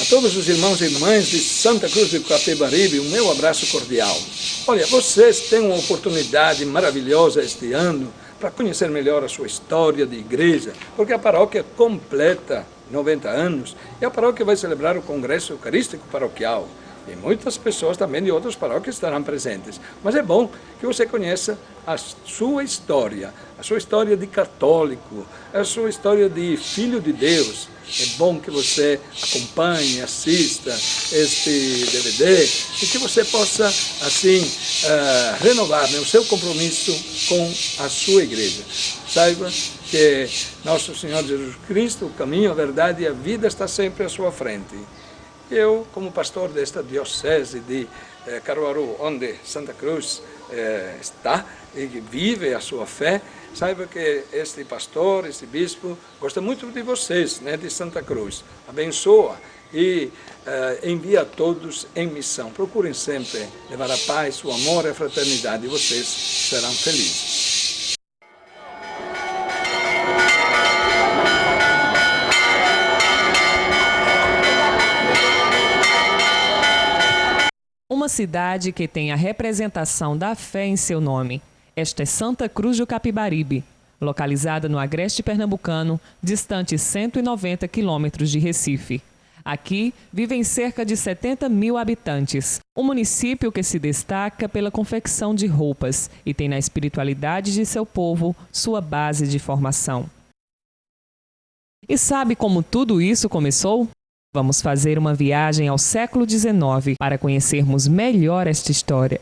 A todos os irmãos e irmãs de Santa Cruz do Capibaribe, o meu abraço cordial. Olha, vocês têm uma oportunidade maravilhosa este ano para conhecer melhor a sua história de igreja, porque a paróquia completa 90 anos e a paróquia vai celebrar o Congresso Eucarístico Paroquial. E muitas pessoas também de outras paróquias estarão presentes. Mas é bom que você conheça a sua história de católico, a sua história de filho de Deus. É bom que você acompanhe, assista este DVD e que você possa, assim, renovar, né, o seu compromisso com a sua igreja. Saiba que nosso Senhor Jesus Cristo, o caminho, a verdade e a vida está sempre à sua frente. Eu, como pastor desta diocese de Caruaru, onde Santa Cruz está e vive a sua fé, saiba que este pastor, este bispo, gosta muito de vocês, né, de Santa Cruz. Abençoa e envia a todos em missão. Procurem sempre levar a paz, o amor e a fraternidade e vocês serão felizes. Uma cidade que tem a representação da fé em seu nome. Esta é Santa Cruz do Capibaribe, localizada no agreste pernambucano, distante 190 quilômetros de Recife. Aqui vivem cerca de 70 mil habitantes, um município que se destaca pela confecção de roupas e tem na espiritualidade de seu povo sua base de formação. E sabe como tudo isso começou? Vamos fazer uma viagem ao século XIX para conhecermos melhor esta história.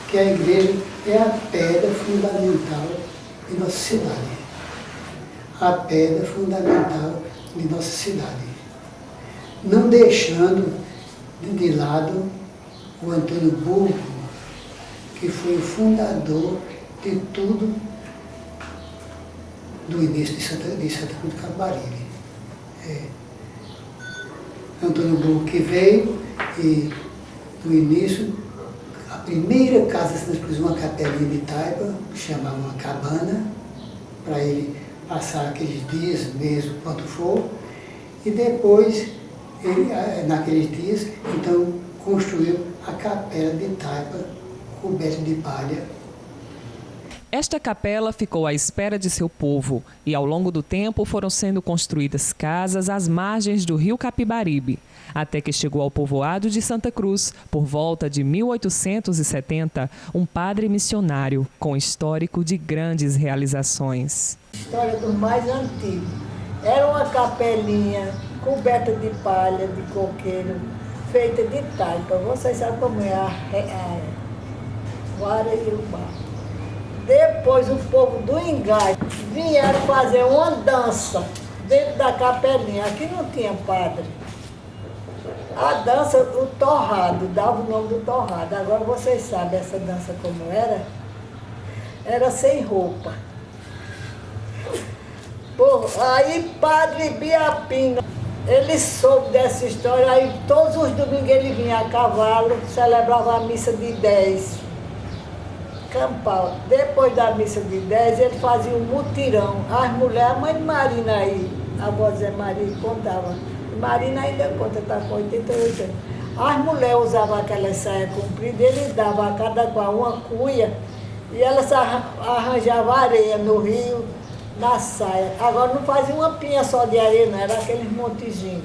Que a igreja é a pedra fundamental de nossa cidade. A pedra fundamental de nossa cidade. Não deixando de lado o Antônio Burgo, que foi o fundador de tudo do início de Santa Cruz do Capibaribe. Antônio Burgo que veio e, no início, a primeira casa de Santa Cruz, uma capelinha de taipa, chamava uma cabana, para ele passar aqueles dias, meses, quanto for, e depois, ele, naqueles dias, então, construiu a capela de taipa, coberta de palha. Esta capela ficou à espera de seu povo e, ao longo do tempo, foram sendo construídas casas às margens do rio Capibaribe, até que chegou ao povoado de Santa Cruz, por volta de 1870, um padre missionário com histórico de grandes realizações. História do mais antigo. Era uma capelinha coberta de palha, de coqueiro, feita de taipa. Vocês sabem como é a vara e o barro. Depois o povo do Engai vieram fazer uma dança dentro da capelinha. Aqui não tinha padre. A dança, o torrado, dava o nome do torrado. Agora vocês sabem essa dança como era? Era sem roupa. Aí padre Biapina, ele soube dessa história, aí todos os domingos ele vinha a cavalo, celebrava a missa de 10. Campal. Depois da missa de 10, ele fazia um mutirão. As mulheres, a mãe de Marina aí, a avó Zé Maria contava. Marina ainda conta, está com 88 anos. As mulheres usavam aquela saia comprida, ele dava a cada qual uma cuia e elas arranjavam areia no rio, na saia. Agora não fazia uma pinha só de areia, não, era aqueles montezinhos.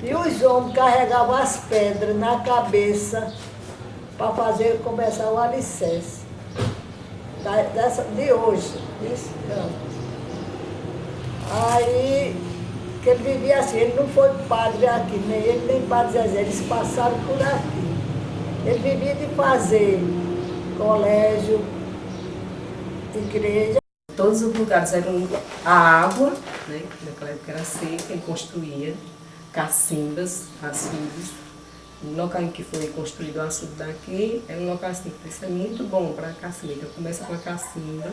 E os homens carregavam as pedras na cabeça para começar o alicerce de hoje. Isso, então. Aí, que ele vivia assim, ele não foi padre aqui, nem ele nem padre Zezé, eles passaram por aqui. Ele vivia de fazer colégio, igreja. Todos os lugares eram a água, né? Naquela época era seca, ele construía cacimbas, açudes. O local em que foi construído o açude daqui era um local assim, que isso é muito bom para a cacimba. Então começa com a cacimba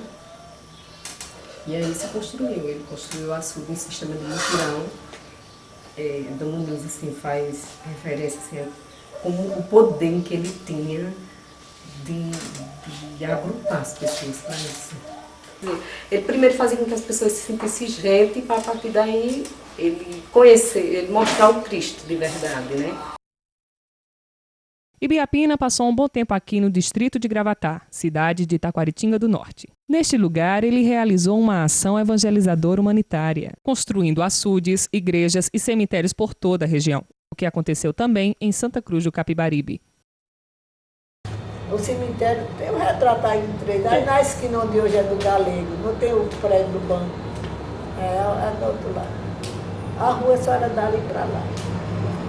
e aí se construiu. Ele construiu o açude em sistema de mutirão. Dom Muniz assim, faz referência assim, a como o poder que ele tinha de agrupar as pessoas para isso. Ele primeiro fazia com que as pessoas se sentissem gente, para a partir daí ele conhecer, ele mostrar o Cristo de verdade, né? Ibiapina passou um bom tempo aqui no distrito de Gravatá, cidade de Taquaritinga do Norte. Neste lugar, ele realizou uma ação evangelizadora humanitária, construindo açudes, igrejas e cemitérios por toda a região, o que aconteceu também em Santa Cruz do Capibaribe. O cemitério tem um retrato aí em 3, aí na esquina onde hoje é do Galego, não tem o prédio do banco, é do outro lado. A rua só era dali para lá.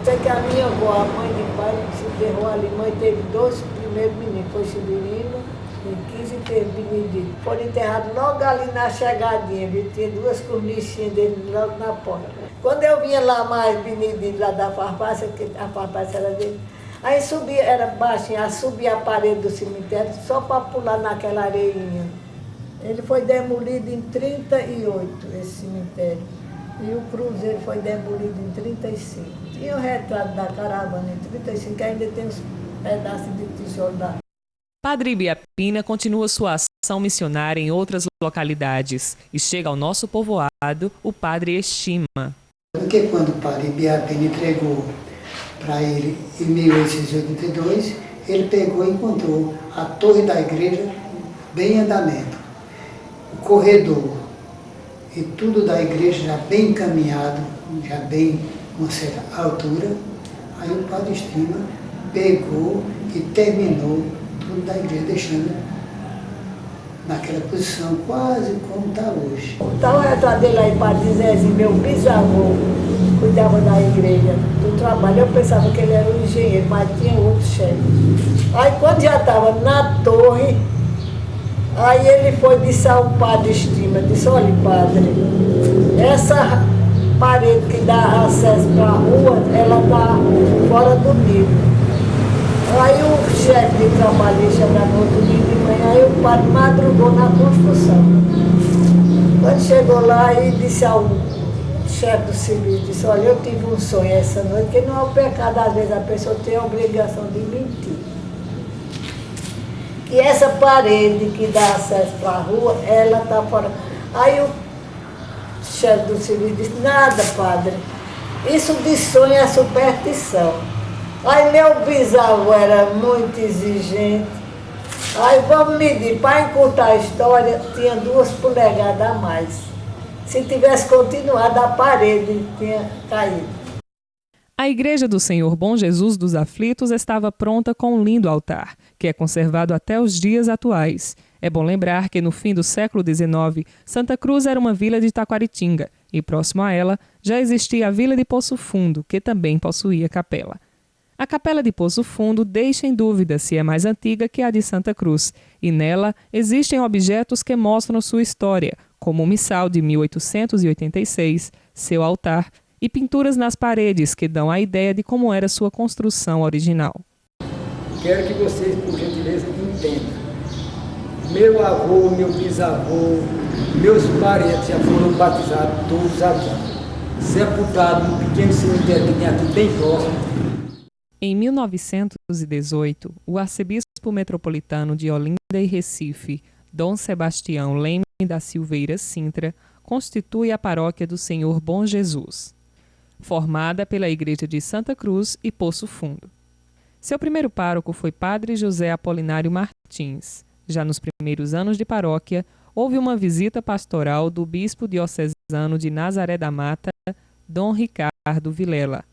Sei que a minha avó, a mãe de pai, se enterrou ali. Mãe teve 2 primeiros meninos, foi Severino e 15 teve Benedito. Foram enterrados logo ali na chegadinha, viu? Tinha 2 cornichinhas dele logo na porta. Quando eu vinha lá mais Benedito, lá da farmácia, que a farmácia era dele, aí subia, era baixinho, aí subia a parede do cemitério só para pular naquela areinha. Ele foi demolido em 38, esse cemitério. E o cruzeiro foi demolido em 35. Tinha o retrato da caravana em 35, que ainda tem uns pedaços de tijolo lá. Padre Ibiapina continua sua ação missionária em outras localidades e chega ao nosso povoado o Padre Estima. Porque quando o Padre Ibiapina entregou para ele em 1882, ele pegou e encontrou a torre da igreja bem em andamento, o corredor e tudo da igreja já bem encaminhado, já bem com uma certa altura. Aí o Padre Estima pegou e terminou tudo da igreja, deixando naquela posição quase como está hoje. Está o retrato dele aí, Padre Zezinho, meu bisavô, cuidava da igreja, do trabalho. Eu pensava que ele era um engenheiro, mas tinha outro chefe. Aí quando já estava na torre, aí ele foi disse ao Padre Estima, disse, olha padre, essa parede que dá acesso para a rua, ela está fora do nível. Aí o chefe de trabalho ia chegar no outro dia de manhã, aí o padre madrugou na construção. Quando chegou lá e disse ao chefe do serviço, disse, olha, eu tive um sonho essa noite, que não é um pecado, às vezes a pessoa tem a obrigação de mentir. E essa parede que dá acesso para a rua, ela está fora. Aí o chefe do serviço disse, nada, padre, isso de sonho é superstição. Aí meu bisavô era muito exigente. Aí vamos medir, para encurtar a história, tinha 2 polegadas a mais. Se tivesse continuado, a parede tinha caído. A Igreja do Senhor Bom Jesus dos Aflitos estava pronta com um lindo altar, que é conservado até os dias atuais. É bom lembrar que no fim do século XIX, Santa Cruz era uma vila de Taquaritinga, e próximo a ela já existia a vila de Poço Fundo, que também possuía capela. A capela de Poço Fundo deixa em dúvida se é mais antiga que a de Santa Cruz, e nela existem objetos que mostram sua história, como o missal de 1886, seu altar e pinturas nas paredes que dão a ideia de como era sua construção original. Quero que vocês, por gentileza, entendam. Meu avô, meu bisavô, meus parentes já foram batizados todos aqui, sepultados num pequeno cemitério que tem aqui bem próximo. Em 1918, o arcebispo metropolitano de Olinda e Recife, Dom Sebastião Leme da Silveira Sintra, constitui a paróquia do Senhor Bom Jesus, formada pela Igreja de Santa Cruz e Poço Fundo. Seu primeiro pároco foi Padre José Apolinário Martins. Já nos primeiros anos de paróquia, houve uma visita pastoral do bispo diocesano de Nazaré da Mata, Dom Ricardo Vilela.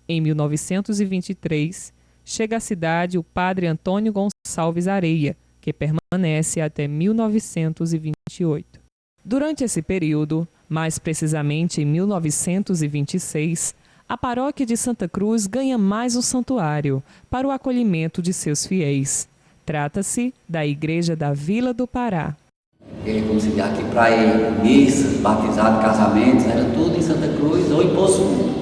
Em 1923, chega à cidade o padre Antônio Gonçalves Areia, que permanece até 1928. Durante esse período, mais precisamente em 1926, a paróquia de Santa Cruz ganha mais um santuário para o acolhimento de seus fiéis. Trata-se da Igreja da Vila do Pará. Ele conciliar aqui para ele, missas, batizados, casamentos, era tudo em Santa Cruz ou em Poço Fundo.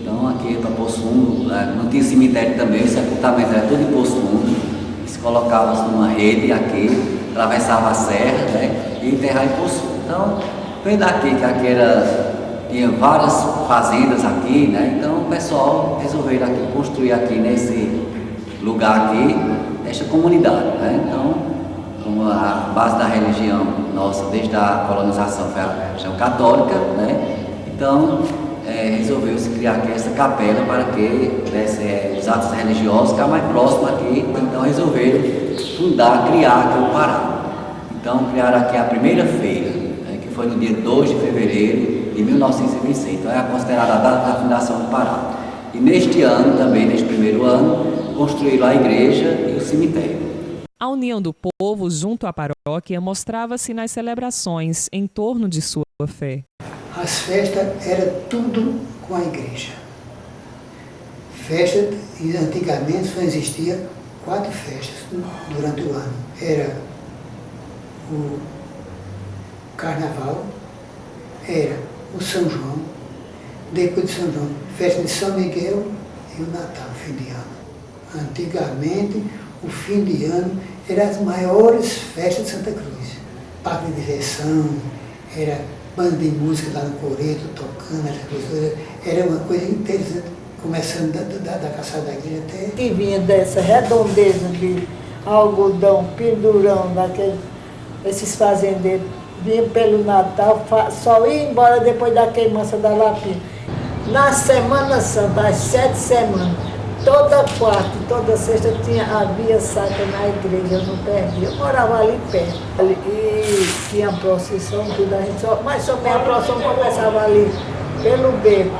Então aqui para Poço Fundo, não tinha cemitério também, o sepultamento era tudo em Poço Fundo. Se colocava numa rede aqui, atravessava a serra, né, e enterrava em Poço Fundo. Então, vem daqui, que aqui tinha várias fazendas aqui, né, então o pessoal resolveu aqui, construir aqui nesse lugar aqui, esta comunidade, né, então, como a base da religião nossa, desde a colonização foi a religião católica, né, Então, resolveu-se criar aqui essa capela para que os atos religiosos ficar mais próximos aqui. Então resolveram criar aqui o Pará. Então criaram aqui a primeira feira, que foi no dia 2 de fevereiro de 1926. Então é considerada a data da fundação do Pará. E neste ano, também neste primeiro ano, construíram a igreja e o cemitério. A união do povo junto à paróquia mostrava-se nas celebrações em torno de sua fé. As festas eram tudo com a igreja. Festa, antigamente só existia 4 festas durante o ano. Era o Carnaval, era o São João, depois de São João, festa de São Miguel e o Natal, fim de ano. Antigamente, o fim de ano eram as maiores festas de Santa Cruz. Parque de diversão, era banda de música lá no Coreto, tocando, essas coisas. Era uma coisa interessante, começando da calçada da igreja até... Que vinha dessa redondeza de algodão, pendurão, esses fazendeiros, vinham pelo Natal, só ia embora depois da queimança da lapinha. Na Semana Santa, às 7 semanas, toda quarta e toda sexta havia saca na igreja, eu não perdia. Eu morava ali perto. E tinha procissão, tudo, mas só a procissão começava ali, pelo beco.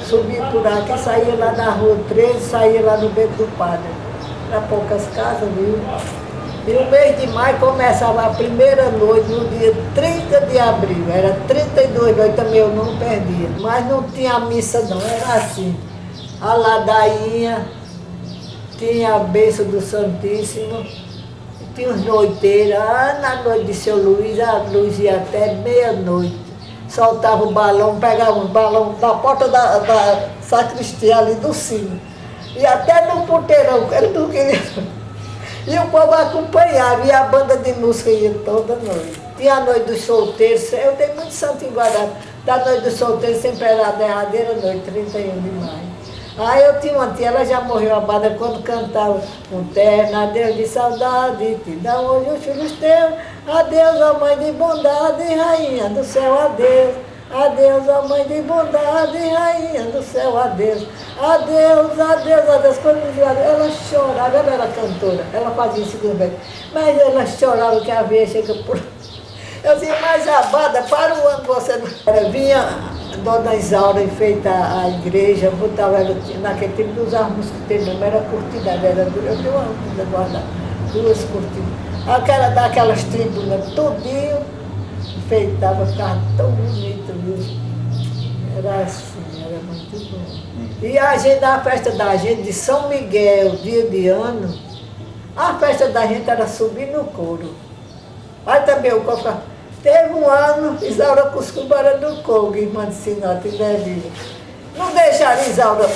Subia por aqui, saía lá da rua 13, saía lá no beco do padre. Era poucas casas, viu? E o mês de maio começava a primeira noite, no dia 30 de abril. Era 32 noites, também eu não perdia. Mas não tinha missa não, era assim. A ladainha, tinha a bênção do Santíssimo, tinha os noiteiros. Na noite de Seu Luís, a luz ia até meia-noite. Soltava o balão, pegava o balão da porta da sacristia ali do sino. E até no porteirão, ele não queria. E o povo acompanhava, e a banda de música ia toda noite. Tinha a noite dos solteiros, eu tenho muito santo enguardado. Da noite dos solteiros sempre era a derradeira noite, 31 de maio. Aí eu tinha uma tia, ela já morreu abada quando cantava um terno, adeus de saudade, te dá hoje os filhos teus, adeus, ó mãe de bondade, rainha do céu, adeus. Adeus, ó mãe de bondade, rainha do céu, adeus. Adeus, adeus, adeus. Quando ela chorava, ela era cantora, ela fazia isso também. Mas ela chorava que a veia chega por... Eu dizia, mas abada, para o ano você não... Vinha Dona Isaura enfeita a igreja, botava ela, naquele tempo não usava mosquiteiro, não era cortina, eu tenho uma ainda guardada, 2 cortinas. Daquelas tribunas, tudinho, enfeitava, ficava tão bonito, viu? Era assim, era muito bom. E a gente, a festa da gente, de São Miguel, dia de ano, a festa da gente era subir no couro. Aí também o couro ficava... Teve um ano, Isaura Cuscubara do Cogo, irmã de Sinota, em Belém. Não deixaram Isaura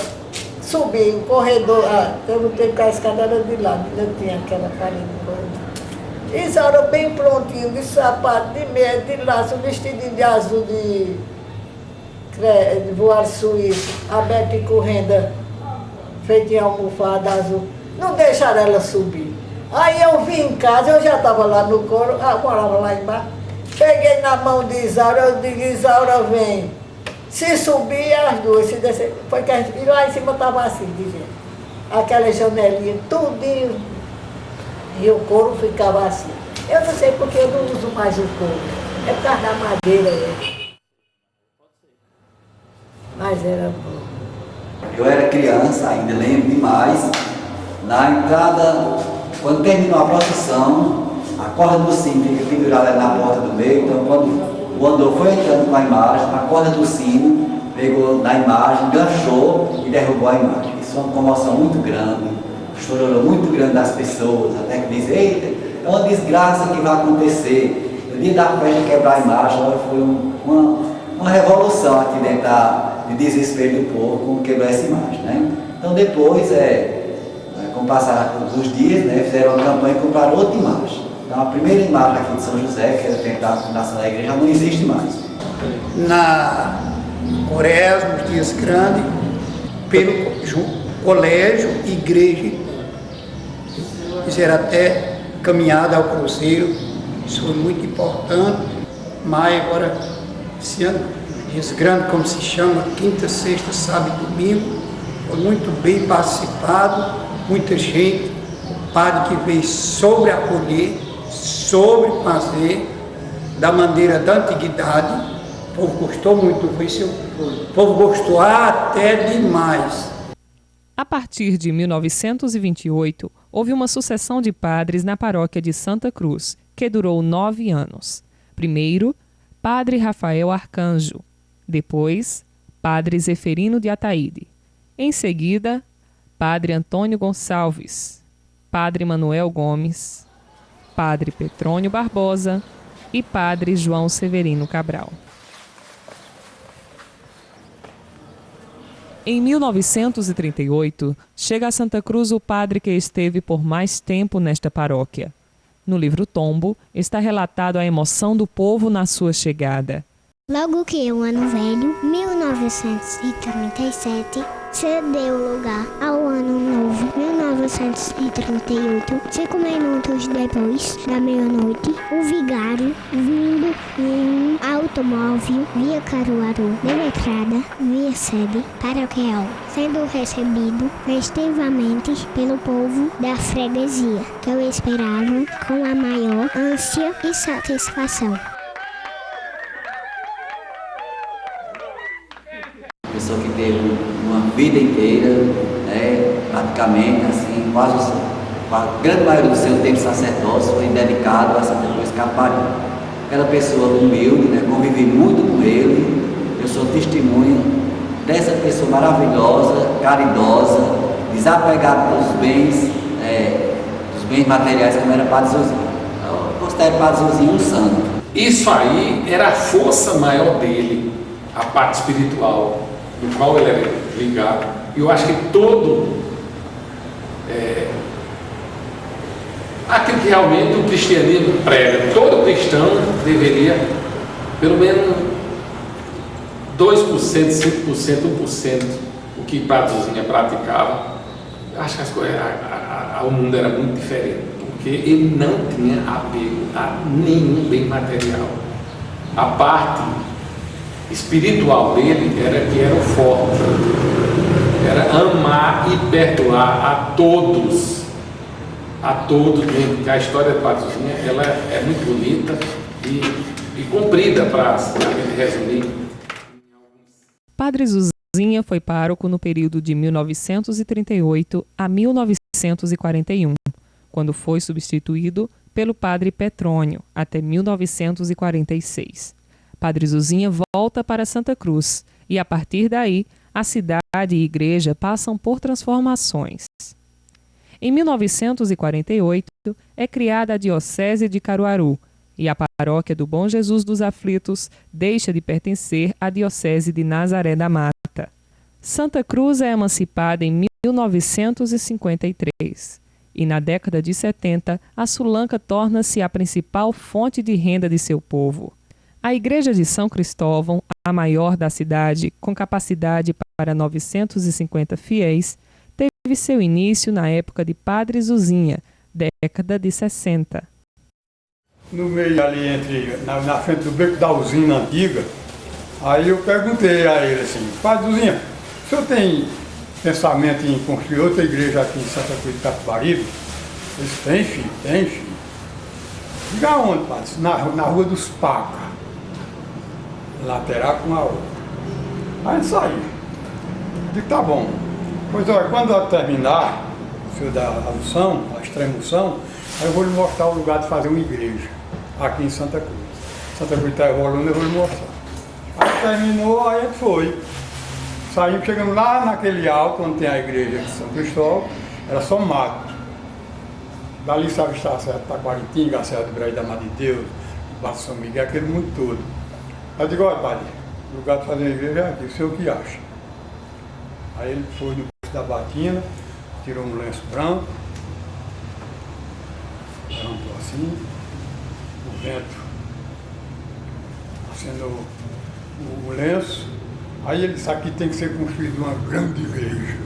subir o corredor, teve um tempo que a escada era de lado, ainda tinha aquela parede do corredor. Isaura bem prontinho, de sapato, de meia, de laço, vestidinho de azul, de voar suíço, aberto e correnda, feito em almofada azul. Não deixaram ela subir. Aí eu vim em casa, eu já estava lá no coro, eu morava lá embaixo. Peguei na mão de Isaura, eu digo, Isaura, vem. Se subir, as duas, se descer. Foi que a gente, e lá em cima estava assim, de gente. Aquela janelinha, tudinho. E o couro ficava assim. Eu não sei porque eu não uso mais o couro. É por causa da madeira. Mas era bom. Eu era criança, ainda lembro demais. Na entrada, quando terminou a procissão, a corda do sino fica pendurada na porta do meio, então quando o andor foi entrando com a imagem, a corda do sino pegou na imagem, ganchou e derrubou a imagem. Isso foi uma comoção muito grande, um chororô muito grande das pessoas, até que dizem, eita, é uma desgraça que vai acontecer. No dia da festa quebrar a imagem, foi uma revolução aqui dentro de desespero do povo com quebrar essa imagem, né? Então depois, com o passar dos dias, né, fizeram uma campanha e compraram outra imagem. Então, a primeira imagem aqui de São José, que era dentro da fundação da igreja, não existe mais. Na Quaresma, nos dias grandes, pelo colégio, igreja, fizeram até caminhada ao cruzeiro, isso foi muito importante, mas agora, esse ano, Dias Grande, como se chama, quinta, sexta, sábado e domingo. Foi muito bem participado, muita gente. O padre que veio sobre acolher, sobre fazer, da maneira da antiguidade. O povo gostou muito, o povo gostou até demais. A partir de 1928, houve uma sucessão de padres na paróquia de Santa Cruz, que durou 9 anos. Primeiro, padre Rafael Arcanjo. Depois, padre Zeferino de Ataíde. Em seguida, padre Antônio Gonçalves, padre Manuel Gomes, padre Petrônio Barbosa e padre João Severino Cabral. Em 1938, chega a Santa Cruz o padre que esteve por mais tempo nesta paróquia. No livro Tombo, está relatado a emoção do povo na sua chegada. Logo que o ano velho, 1937, cedeu lugar ao ano novo, 1938. 5 minutos depois da meia-noite, o vigário, vindo em um automóvel via Caruaru, deletrada via sede paroquial, sendo recebido festivamente pelo povo da freguesia, que o esperavam com a maior ânsia e satisfação. Pessoa que teve uma vida inteira, né, praticamente, assim, quase a grande maioria do seu tempo sacerdócio foi dedicado a Santa Cruz Capibaribe. Aquela pessoa humilde, né, convivi muito com ele, eu sou testemunho dessa pessoa maravilhosa, caridosa, desapegada dos bens materiais, como era Padre Zuzinho. Eu considero Padre Zuzinho um santo. Isso aí era a força maior dele, a parte espiritual, no qual ele era ligado. E eu acho que aquilo que realmente o cristianismo prega, todo cristão deveria, pelo menos 2%, 5%, 1%, o que Padre Zuzinha praticava. Eu acho que o mundo era muito diferente, porque ele não tinha apego a nenhum bem material. A parte espiritual dele era que era o forte, era amar e perdoar a todos mesmo, porque a história de Padre Zuzinha, ela é muito bonita e comprida para resumir. Padre Zuzinha foi pároco no período de 1938 a 1941, quando foi substituído pelo padre Petrônio até 1946. Padre Zuzinha volta para Santa Cruz e, a partir daí, a cidade e igreja passam por transformações. Em 1948, é criada a Diocese de Caruaru e a Paróquia do Bom Jesus dos Aflitos deixa de pertencer à Diocese de Nazaré da Mata. Santa Cruz é emancipada em 1953 e, na década de 70, a Sulanca torna-se a principal fonte de renda de seu povo. A Igreja de São Cristóvão, a maior da cidade, com capacidade para 950 fiéis, teve seu início na época de Padre Zuzinha, década de 60. No meio ali, na frente do beco da usina antiga, aí eu perguntei a ele assim: Padre Zuzinha, o senhor tem pensamento em construir outra igreja aqui em Santa Cruz de Capibaribe? Ele disse: tem, filho, tem, filho. Diga onde, padre? Na Rua dos Pacas. Lateral com a outra. Aí saiu. Digo: tá bom. Pois olha, quando eu terminar, o senhor da unção, a extrema-unção, aí eu vou lhe mostrar o lugar de fazer uma igreja aqui em Santa Cruz. Santa Cruz está evoluindo, eu vou lhe mostrar. Aí terminou, aí foi. Saímos, chegamos lá naquele alto, onde tem a igreja de São Cristóvão, era só mato. Dali sabe estar a Serra de Taquaritinga, a Serra do Brejo da Mãe de Deus, Baixo São Miguel, aquele mundo todo. Aí eu digo: olha, padre, o lugar de fazer a igreja é aqui, o senhor que acha? Aí ele foi no posto da batina, tirou um lenço branco, levantou assim, o vento acenou o lenço, aí ele disse: aqui tem que ser construída uma grande igreja.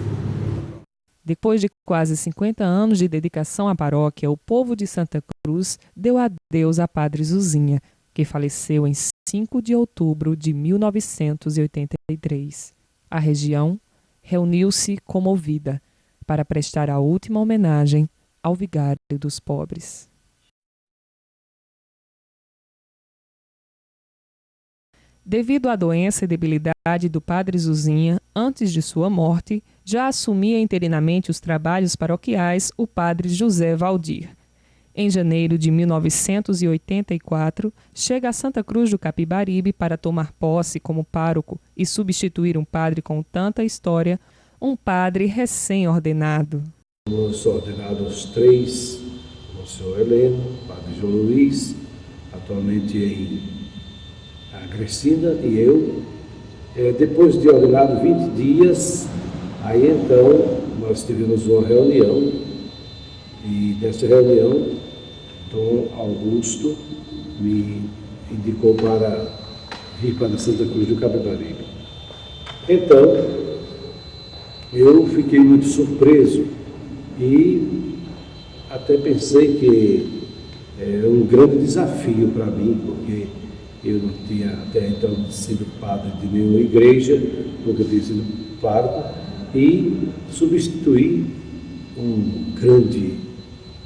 Depois de quase 50 anos de dedicação à paróquia, o povo de Santa Cruz deu adeus a Padre Zuzinha, que faleceu em 5 de outubro de 1983. A região reuniu-se comovida para prestar a última homenagem ao vigário dos pobres. Devido à doença e debilidade do padre Zuzinha, antes de sua morte, já assumia interinamente os trabalhos paroquiais o padre José Valdir. Em janeiro de 1984, chega a Santa Cruz do Capibaribe para tomar posse como pároco e substituir um padre com tanta história, um padre recém-ordenado. Fomos ordenados 3, o senhor Heleno, o padre João Luiz, atualmente em Agrestina, e eu. Depois de ordenado 20 dias, aí então nós tivemos uma reunião, e nessa reunião Dom Augusto me indicou para vir para Santa Cruz do Capibaribe. Então, eu fiquei muito surpreso e até pensei que era um grande desafio para mim, porque eu não tinha até então sido padre de nenhuma igreja, nunca tinha sido pároco, e substituir um grande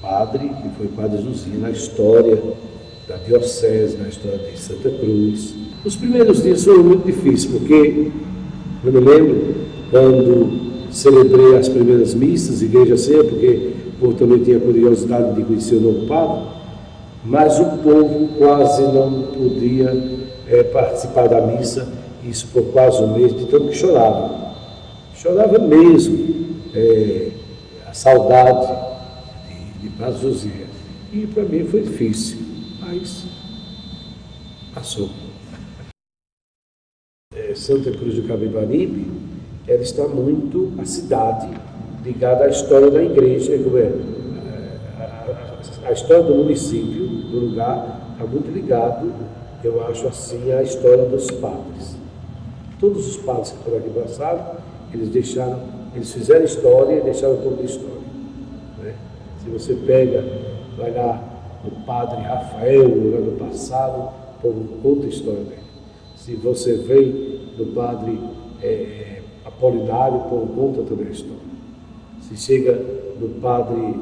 padre, que foi o padre Zuzinha, na história da diocese, na história de Santa Cruz. Os primeiros dias foram muito difíceis, porque eu me lembro quando celebrei as primeiras missas, igreja ceia, porque eu também tinha curiosidade de conhecer o novo padre, mas o povo quase não podia participar da missa, isso por quase um mês, de tanto que chorava. Chorava mesmo, a saudade de Padre Zuzinha. E para mim foi difícil, mas passou. Santa Cruz do Capibaribe, ela está muito, a cidade, ligada à história da igreja, a história do município, do lugar, está muito ligado, eu acho assim, à história dos padres. Todos os padres que por aqui passaram, eles fizeram história e deixaram um pouco de história. Né? Se você vai lá no padre Rafael, lá no passado, o povo conta a história dele. Se você vem no padre Apolinário, o povo conta também a história. Se chega no padre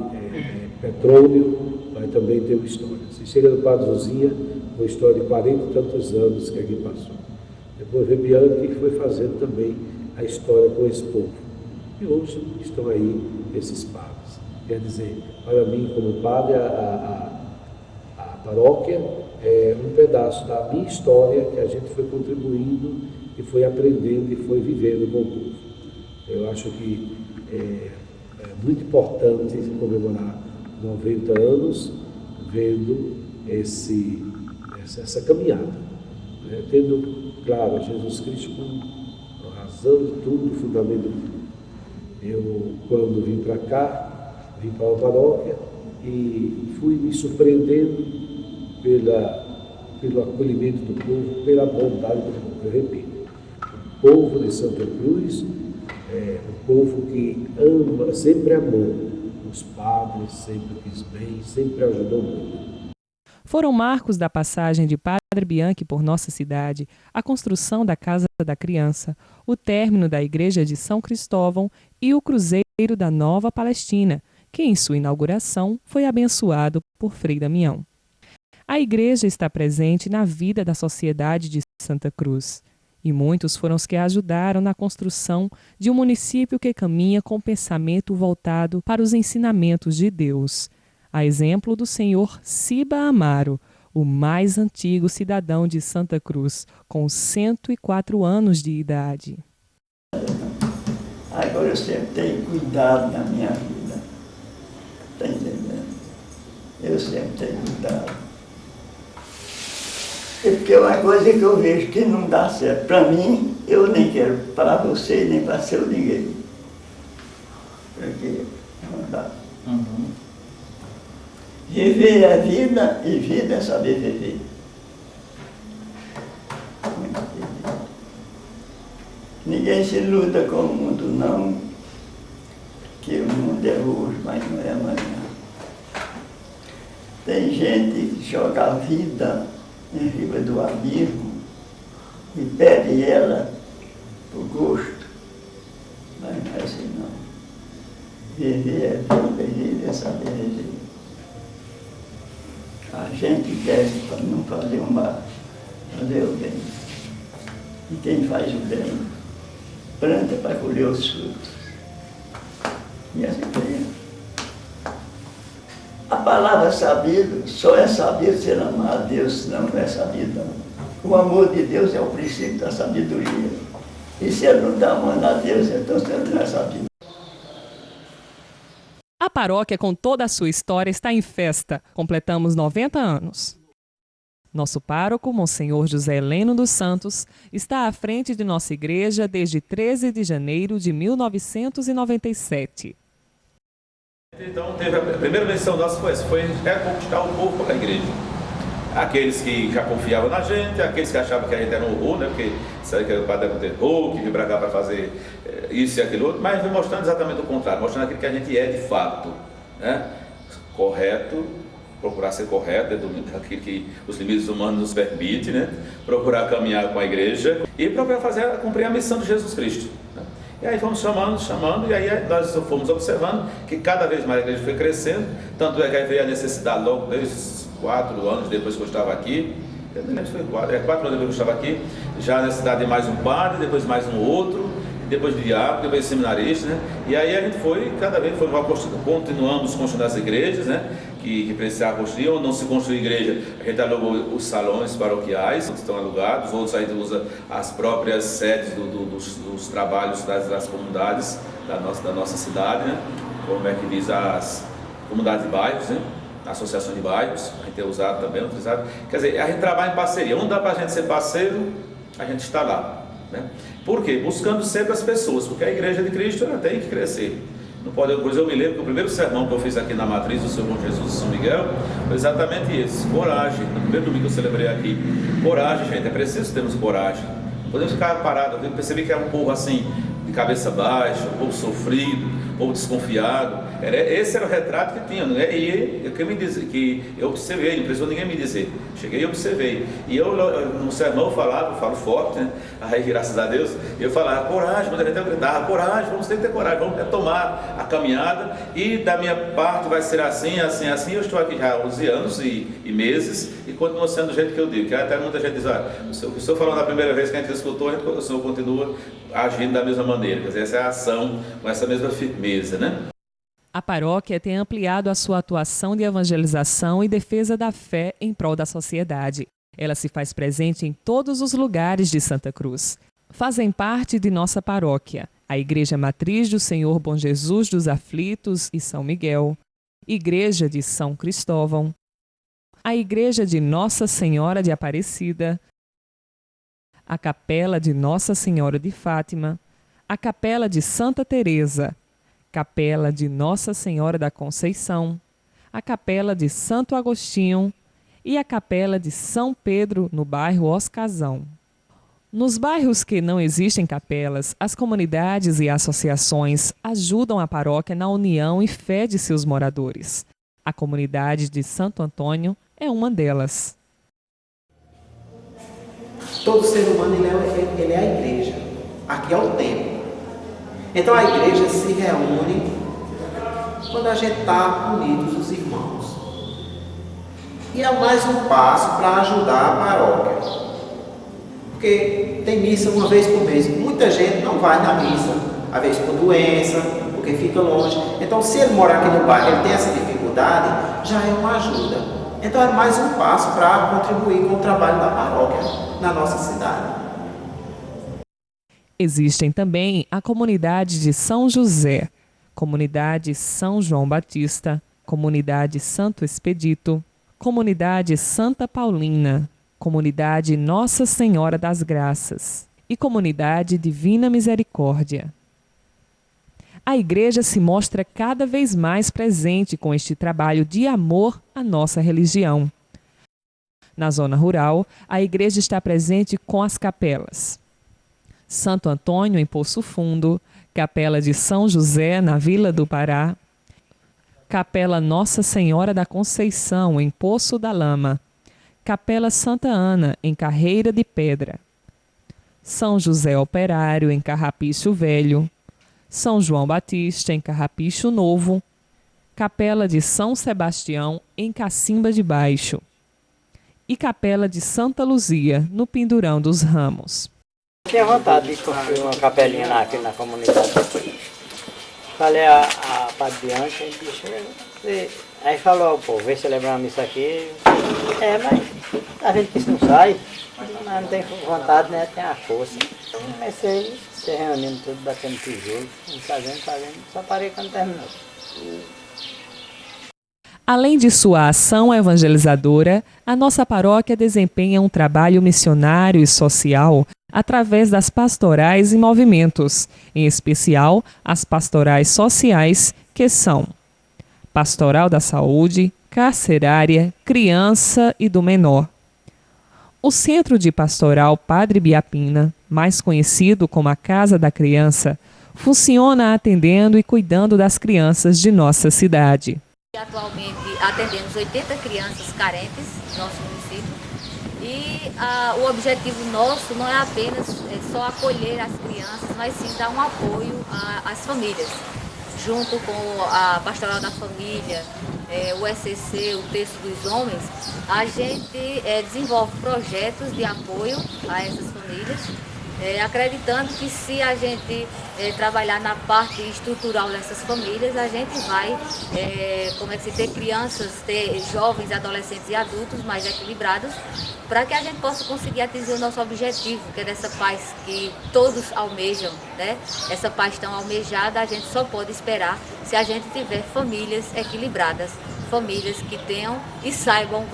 Petrônio, vai também ter uma história. Se chega no padre Zuzinha, uma história de 40 e tantos anos que aqui passou. Depois veio Bianchi, que foi fazendo também a história com esse povo. E hoje estão aí esses padres. Quer dizer, para mim, como padre, a paróquia é um pedaço da minha história que a gente foi contribuindo e foi aprendendo e foi vivendo com o povo. Eu acho que é muito importante comemorar 90 anos vendo essa caminhada, né? Tendo, claro, Jesus Cristo como razão de tudo, o fundamento de tudo. Eu, quando vim para cá, vim para a paróquia e fui me surpreendendo pelo acolhimento do povo, pela bondade do povo. Eu repito, o povo de Santa Cruz é um povo que ama, sempre amou os padres, sempre quis bem, sempre ajudou muito. Foram marcos da passagem de Padre Bianchi por nossa cidade, a construção da Casa da Criança, o término da Igreja de São Cristóvão e o Cruzeiro da Nova Palestina, que em sua inauguração foi abençoado por Frei Damião. A igreja está presente na vida da sociedade de Santa Cruz, e muitos foram os que ajudaram na construção de um município que caminha com pensamento voltado para os ensinamentos de Deus, a exemplo do senhor Ciba Amaro, o mais antigo cidadão de Santa Cruz, com 104 anos de idade. Agora eu sempre tenho cuidado na minha vida, está entendendo? Eu sempre tenho cuidado. Porque é uma coisa que eu vejo que não dá certo. Para mim, eu nem quero para você, nem para seu ninguém. Porque não dá. Viver é vida e vida é saber viver. Ninguém se luta com o mundo, não. Que o mundo é hoje, mas não é amanhã. Tem gente que joga a vida em riba do abismo e pede ela por gosto. Mas não é assim não. Viver é vida e viver é saber viver. A gente deve para não fazer o mal, fazer o bem. E quem faz o bem, planta para colher os frutos. E assim é. A palavra sabido só é sabido se ele amar a Deus, senão não é sabido não. O amor de Deus é o princípio da sabedoria. E se ele não está amando a Deus, então ele não é sabido. A paróquia, com toda a sua história, está em festa. Completamos 90 anos. Nosso pároco, Monsenhor José Heleno dos Santos, está à frente de nossa igreja desde 13 de janeiro de 1997. Então, a primeira missão nossa foi reconquistar o povo para a igreja. Aqueles que já confiavam na gente, aqueles que achavam que a gente era um horror, né? Porque sabe que o padre era um terror, que vinha para cá para fazer isso e aquilo outro, mas mostrando exatamente o contrário, mostrando aquilo que a gente é de fato, né? Correto, procurar ser correto, dentro daquilo que os limites humanos nos permitem, né? Procurar caminhar com a igreja e procurar cumprir a missão de Jesus Cristo, né? E aí fomos chamando, e aí nós fomos observando que cada vez mais a igreja foi crescendo, tanto é que aí veio a necessidade logo desde 4 anos depois que eu estava aqui, eu não lembro se foi 4 anos depois que eu estava aqui, já a necessidade de mais um padre, depois mais um outro, depois de diácono, depois de seminarista, né? E aí a gente foi, cada vez continuamos construindo as igrejas, né? Que precisava construir, ou não se construir igreja, a gente alugou os salões paroquiais, que estão alugados, outros ainda usa as próprias sedes dos trabalhos das comunidades da nossa cidade, né? Como é que diz, as comunidades de bairros, né? Associação de bairros, a gente tem usado também, utilizado. Quer dizer, a gente trabalha em parceria. Onde dá para a gente ser parceiro, a gente está lá, né? Por quê? Buscando sempre as pessoas, porque a igreja de Cristo ela tem que crescer. Não pode, pois eu me lembro que o primeiro sermão que eu fiz aqui na matriz do Senhor Bom Jesus de São Miguel foi exatamente esse: coragem. No primeiro domingo que eu celebrei aqui, coragem, gente, é preciso termos coragem. Não podemos ficar parados. Eu percebi que é um povo assim, de cabeça baixa, um povo sofrido, um povo desconfiado. Esse era o retrato que tinha, né? E que eu observei, não precisou ninguém me dizer. Cheguei e observei. E eu no sermão eu falo forte, né? Aí, graças a Deus, eu falava, coragem, mas a gente gritava, coragem, vamos ter que ter coragem, vamos tomar a caminhada, e da minha parte vai ser assim, assim, assim. Eu estou aqui já há 11 anos e meses, e continua sendo do jeito que eu digo, que até muita gente diz, o senhor falou na primeira vez que a gente escutou, o senhor continua agindo da mesma maneira, quer dizer, essa é a ação com essa mesma firmeza, né? A paróquia tem ampliado a sua atuação de evangelização e defesa da fé em prol da sociedade. Ela se faz presente em todos os lugares de Santa Cruz. Fazem parte de nossa paróquia a Igreja Matriz do Senhor Bom Jesus dos Aflitos e São Miguel, Igreja de São Cristóvão, a Igreja de Nossa Senhora de Aparecida, a Capela de Nossa Senhora de Fátima, a Capela de Santa Teresa, Capela de Nossa Senhora da Conceição, a Capela de Santo Agostinho e a Capela de São Pedro, no bairro Oscazão. Nos bairros que não existem capelas, as comunidades e associações ajudam a paróquia na união e fé de seus moradores. A comunidade de Santo Antônio é uma delas. Todo ser humano ele é a igreja. Aqui é o templo. Então a igreja se reúne quando a gente está unidos, os irmãos. E é mais um passo para ajudar a paróquia. Porque tem missa uma vez por mês. Muita gente não vai na missa, às vezes por doença, porque fica longe. Então se ele morar aqui no bairro, ele tem essa dificuldade, já é uma ajuda. Então é mais um passo para contribuir com o trabalho da paróquia na nossa cidade. Existem também a comunidade de São José, comunidade São João Batista, comunidade Santo Expedito, comunidade Santa Paulina, comunidade Nossa Senhora das Graças e comunidade Divina Misericórdia. A igreja se mostra cada vez mais presente com este trabalho de amor à nossa religião. Na zona rural, a igreja está presente com as capelas Santo Antônio, em Poço Fundo, Capela de São José, na Vila do Pará, Capela Nossa Senhora da Conceição, em Poço da Lama, Capela Santa Ana, em Carreira de Pedra, São José Operário, em Carrapicho Velho, São João Batista, em Carrapicho Novo, Capela de São Sebastião, em Cacimba de Baixo, e Capela de Santa Luzia, no Pindurão dos Ramos. Tinha vontade de construir uma capelinha aqui na comunidade. Falei a Padre Bianca, aí falou, pô, vê se lembramos isso aqui. Mas a gente que não sai, mas não tem vontade, né? Tem a força. Então comecei se reunindo tudo, batendo tijolo, fazendo, só parei quando terminou. Além de sua ação evangelizadora, a nossa paróquia desempenha um trabalho missionário e social através das pastorais e movimentos, em especial as pastorais sociais, que são Pastoral da Saúde, Carcerária, Criança e do Menor. O Centro de Pastoral Padre Biapina, mais conhecido como a Casa da Criança, funciona atendendo e cuidando das crianças de nossa cidade. Atualmente atendemos 80 crianças carentes no nosso município e o objetivo nosso não é apenas só acolher as crianças, mas sim dar um apoio às famílias. Junto com a Pastoral da Família, o ECC, o Terço dos Homens, a gente desenvolve projetos de apoio a essas famílias, acreditando que se a gente trabalhar na parte estrutural dessas famílias, a gente vai ter crianças, ter jovens, adolescentes e adultos mais equilibrados, para que a gente possa conseguir atingir o nosso objetivo, que é dessa paz que todos almejam, né? Essa paz tão almejada a gente só pode esperar se a gente tiver famílias equilibradas, famílias que tenham e saibam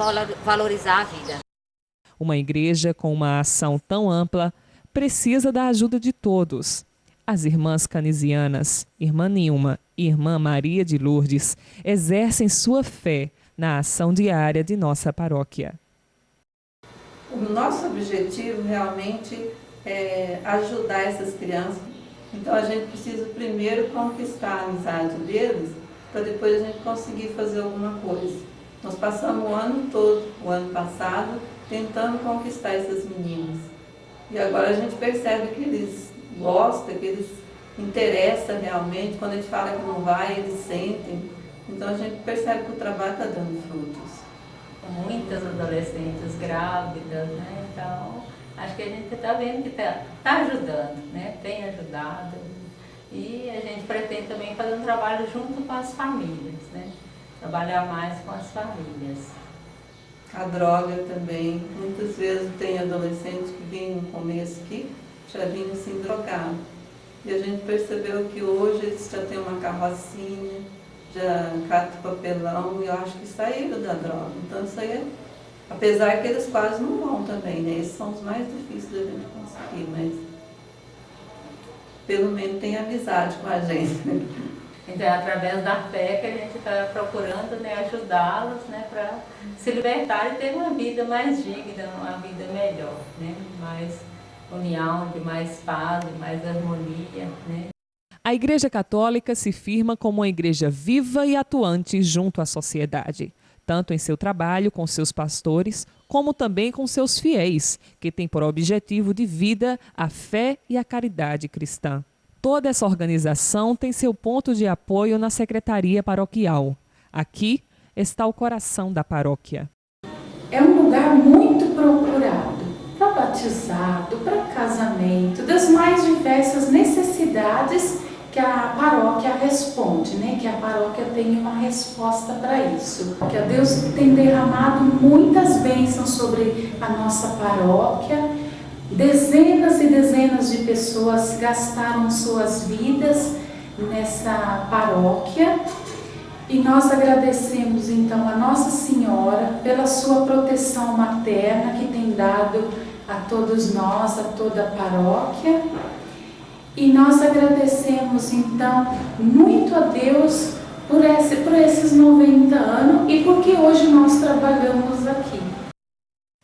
valorizar a vida. Uma igreja com uma ação tão ampla precisa da ajuda de todos. As irmãs canisianas, Irmã Nilma e Irmã Maria de Lourdes, exercem sua fé na ação diária de nossa paróquia. O nosso objetivo realmente é ajudar essas crianças. Então a gente precisa primeiro conquistar a amizade deles, para depois a gente conseguir fazer alguma coisa. Nós passamos o ano todo, o ano passado, tentando conquistar essas meninas. E agora a gente percebe que eles gostam, que eles interessam realmente. Quando a gente fala que não vai, eles sentem. Então a gente percebe que o trabalho está dando frutos. Muitas adolescentes grávidas, né? Então acho que a gente está vendo que está ajudando, né? Tem ajudado. E a gente pretende também fazer um trabalho junto com as famílias, né? Trabalhar mais com as famílias. A droga também, muitas vezes tem adolescentes que vêm no começo aqui, já vinham assim drogados. E a gente percebeu que hoje eles já têm uma carrocinha, já catam papelão, e eu acho que saíram da droga. Então isso aí, apesar que eles quase não vão também, né? Esses são os mais difíceis da gente conseguir, mas pelo menos tem amizade com a gente. Então é através da fé que a gente está procurando, né, ajudá-los, né, para se libertar e ter uma vida mais digna, uma vida melhor, né, mais união, de mais paz, de mais harmonia, né. A Igreja Católica se firma como uma igreja viva e atuante junto à sociedade, tanto em seu trabalho com seus pastores, como também com seus fiéis, que tem por objetivo de vida a fé e a caridade cristã. Toda essa organização tem seu ponto de apoio na Secretaria Paroquial. Aqui está o coração da paróquia. É um lugar muito procurado para batizado, para casamento, das mais diversas necessidades que a paróquia responde, né? Que a paróquia tem uma resposta para isso. Que a Deus tem derramado muitas bênçãos sobre a nossa paróquia. Dezenas e dezenas de pessoas gastaram suas vidas nessa paróquia e nós agradecemos então a Nossa Senhora pela sua proteção materna que tem dado a todos nós, a toda a paróquia, e nós agradecemos então muito a Deus por esses 90 anos e porque hoje nós trabalhamos aqui.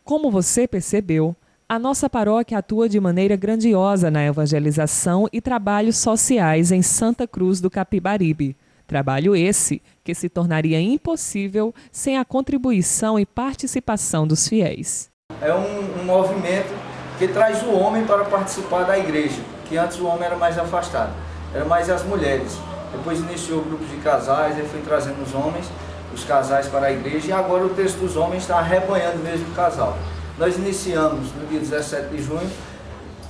Como você percebeu, a nossa paróquia atua de maneira grandiosa na evangelização e trabalhos sociais em Santa Cruz do Capibaribe. Trabalho esse que se tornaria impossível sem a contribuição e participação dos fiéis. É um movimento que traz o homem para participar da igreja, que antes o homem era mais afastado, era mais as mulheres. Depois iniciou grupos de casais, ele foi trazendo os homens, os casais para a igreja, e agora o texto dos homens está arrebanhando mesmo o casal. Nós iniciamos no dia 17 de junho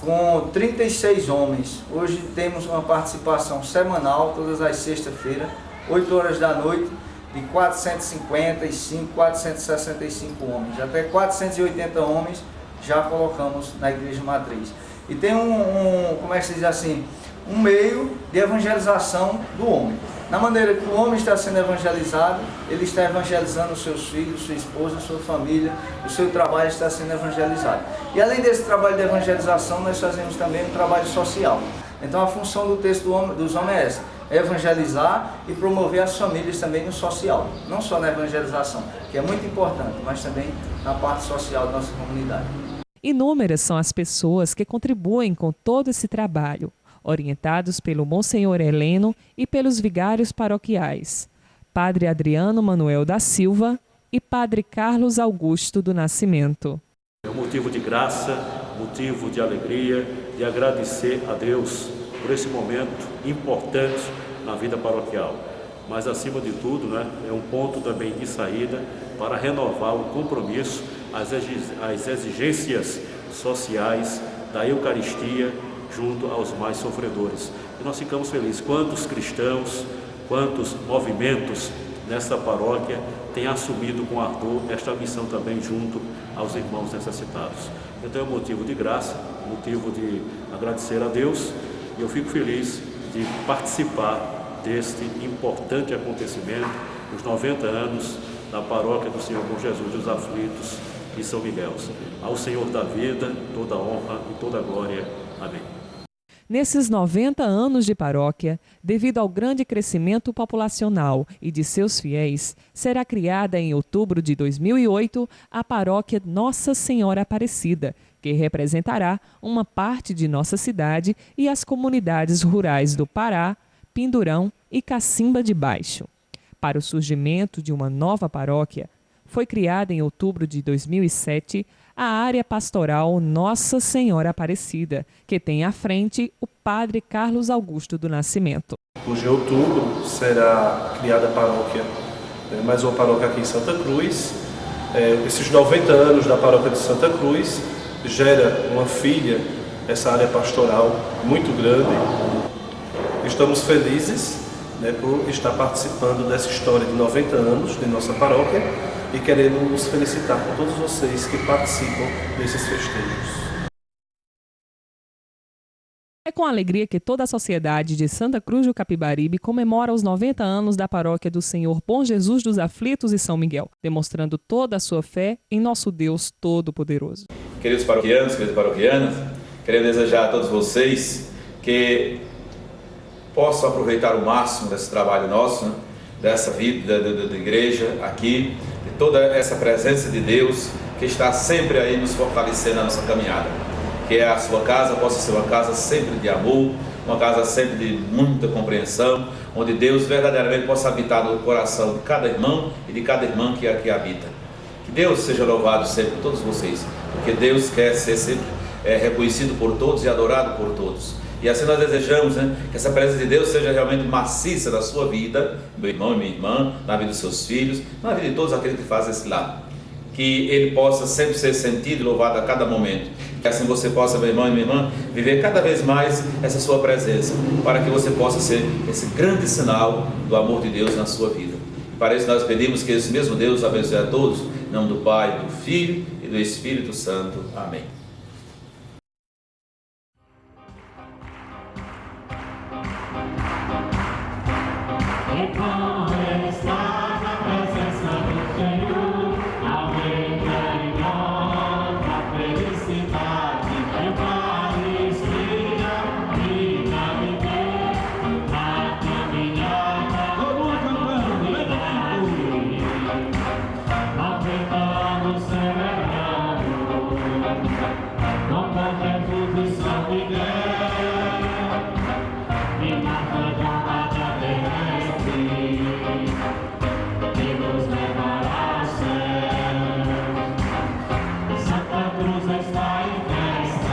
com 36 homens. Hoje temos uma participação semanal, todas as sextas-feiras, 8 horas da noite, de 455, 465 homens. Até 480 homens já colocamos na igreja matriz. E tem como é que se diz assim, um meio de evangelização do homem. Na maneira que o homem está sendo evangelizado, ele está evangelizando os seus filhos, sua esposa, sua família, o seu trabalho está sendo evangelizado. E além desse trabalho de evangelização, nós fazemos também um trabalho social. Então a função do texto dos homens é essa, é evangelizar e promover as famílias também no social. Não só na evangelização, que é muito importante, mas também na parte social da nossa comunidade. Inúmeras são as pessoas que contribuem com todo esse trabalho, orientados pelo Monsenhor Heleno e pelos vigários paroquiais, Padre Adriano Manuel da Silva e Padre Carlos Augusto do Nascimento. É um motivo de graça, motivo de alegria, de agradecer a Deus por esse momento importante na vida paroquial. Mas, acima de tudo, é um ponto também de saída para renovar o compromisso, as exigências sociais da Eucaristia junto aos mais sofredores. E nós ficamos felizes. Quantos cristãos, quantos movimentos nesta paróquia têm assumido com ardor esta missão também junto aos irmãos necessitados. Então é um motivo de graça, motivo de agradecer a Deus, e eu fico feliz de participar deste importante acontecimento, os 90 anos da Paróquia do Senhor Bom Jesus dos Aflitos e São Miguel. Ao Senhor da vida, toda a honra e toda a glória. Amém. Nesses 90 anos de paróquia, devido ao grande crescimento populacional e de seus fiéis, será criada em outubro de 2008 a paróquia Nossa Senhora Aparecida, que representará uma parte de nossa cidade e as comunidades rurais do Pará, Pindurão e Cacimba de Baixo. Para o surgimento de uma nova paróquia, foi criada em outubro de 2007 a área pastoral Nossa Senhora Aparecida, que tem à frente o Padre Carlos Augusto do Nascimento. Hoje em outubro será criada a paróquia, mais uma paróquia aqui em Santa Cruz. Esses 90 anos da paróquia de Santa Cruz gera uma filha, essa área pastoral muito grande. Estamos felizes por estar participando dessa história de 90 anos de nossa paróquia e queremos nos felicitar com todos vocês que participam desses festejos. É com alegria que toda a sociedade de Santa Cruz do Capibaribe comemora os 90 anos da paróquia do Senhor Bom Jesus dos Aflitos e São Miguel, demonstrando toda a sua fé em nosso Deus Todo-Poderoso. Queridos paroquianos, queridas paroquianas, quero desejar a todos vocês que possam aproveitar o máximo desse trabalho nosso, dessa vida da igreja aqui, de toda essa presença de Deus que está sempre aí nos fortalecendo na nossa caminhada. Que a sua casa possa ser uma casa sempre de amor, uma casa sempre de muita compreensão, onde Deus verdadeiramente possa habitar no coração de cada irmão e de cada irmã que aqui habita. Que Deus seja louvado sempre por todos vocês, porque Deus quer ser sempre reconhecido por todos e adorado por todos. E assim nós desejamos que essa presença de Deus seja realmente maciça na sua vida, meu irmão e minha irmã, na vida dos seus filhos, na vida de todos aqueles que fazem esse lar. Que ele possa sempre ser sentido e louvado a cada momento. Que assim você possa, meu irmão e minha irmã, viver cada vez mais essa sua presença, para que você possa ser esse grande sinal do amor de Deus na sua vida. E para isso nós pedimos que esse mesmo Deus abençoe a todos, em nome do Pai, do Filho e do Espírito Santo. Amém. Santa Cruz está em festa.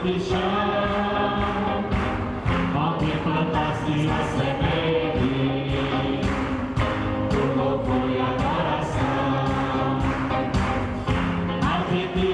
que chão, ao que plantaste a semente do louvor e adoração, ao que te